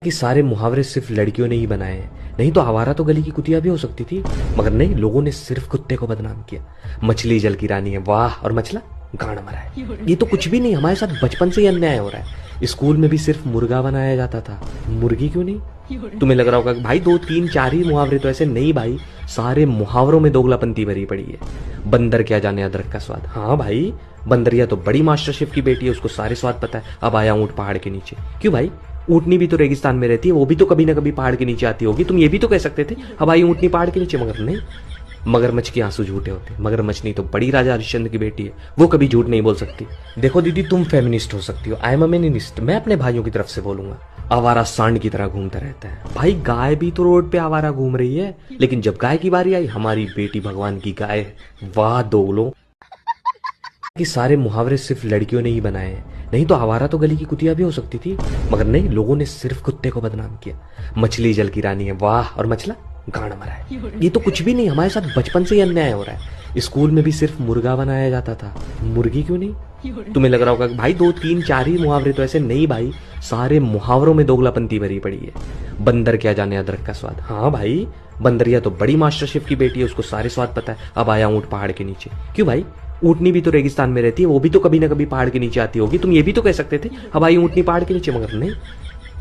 कि सारे मुहावरे सिर्फ लड़कियों ने ही बनाए हैं, नहीं तो आवारा तो गली की कुतिया भी हो सकती थी। मगर नहीं, लोगों ने सिर्फ कुत्ते को बदनाम किया। मछली जल की रानी है, वाह, और मछला गाड़ मरा है। ये तो कुछ भी नहीं, हमारे साथ बचपन से ही अन्याय हो रहा है। स्कूल में भी सिर्फ मुर्गा बनाया जाता था, मुर्गी क्यों नहीं? तुम्हें लग रहा होगा कि भाई 2 3 4 ही मुहावरे, तो ऐसे नहीं भाई, सारे मुहावरों में दोगलापंती भरी पड़ी है। बंदर क्या जाने अदरक का स्वाद, हाँ भाई, बंदरिया तो बड़ी मास्टर शेफ की बेटी है, उसको सारे स्वाद पता है। अब आया ऊंट पहाड़ के नीचे, क्यों भाई? ऊँटनी भी तो रेगिस्तान में रहती है, वो भी तो कभी ना कभी पहाड़ के नीचे आती होगी। तुम ये भी तो कह सकते थे अब आई ऊँटनी पहाड़ के नीचे, मगर नहीं। मगरमच्छ के आंसू झूठे होते, मगरमच्छ नहीं तो बड़ी राजा हरिश्चंद्र की बेटी है, वो कभी झूठ नहीं बोल सकती। देखो दीदी, तुम फेमिनिस्ट हो सकती हो, आई एम अ मेनिनिस्ट, मैं अपने भाइयों की तरफ से बोलूंगा। आवारा सांड की तरह घूमता रहता है भाई, गाय भी तो रोड पे आवारा घूम रही है, लेकिन जब गाय की बारी आई, हमारी बेटी भगवान की गाय है। वाह दोगलों, कि सारे मुहावरे सिर्फ लड़कियों ने ही बनाए हैं, नहीं तो आवारा तो गली की कुतिया भी हो सकती थी। मगर नहीं, लोगों ने सिर्फ कुत्ते को बदनाम किया। मछली जल की रानी है, वाह, और मछला गाड़ मरा है। ये तो कुछ भी नहीं, हमारे साथ बचपन से ही अन्याय हो रहा है। स्कूल में भी सिर्फ मुर्गा बनाया जाता था, मुर्गी क्यों नहीं? तुम्हें लग रहा होगा कि भाई 2 3 4 ही मुहावरे, तो ऐसे नहीं भाई, सारे मुहावरों में दोगलापंती भरी पड़ी है। बंदर क्या जाने अदरक का स्वाद, हाँ भाई, बंदरिया तो बड़ी मास्टर शेफ की बेटी है, उसको सारे स्वाद पता है। अब आया ऊँट पहाड़ के नीचे, क्यों भाई? ऊँटनी भी तो रेगिस्तान में रहती है, वो भी तो कभी ना कभी पहाड़ के नीचे आती होगी। तुम ये भी तो कह सकते थे अब आई ऊँटनी पहाड़ के नीचे, मगर नहीं।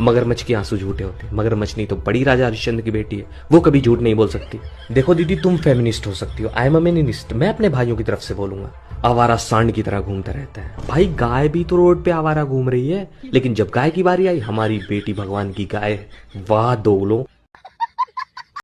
मगरमच्छ के आंसू झूठे होते, मगरमच्छ नहीं तो बड़ी राजा हरिश्चंद्र की बेटी है, वो कभी झूठ नहीं बोल सकती। देखो दीदी, तुम फेमिनिस्ट हो सकती हो, आई एम अ मेनिनिस्ट, मैं अपने भाइयों की तरफ से बोलूंगा। आवारा सांड की तरह घूमता रहता है भाई, गाय भी तो रोड पे आवारा घूम रही है, लेकिन जब गाय की बारी आई, हमारी बेटी भगवान की गाय है। वाह दोगलों।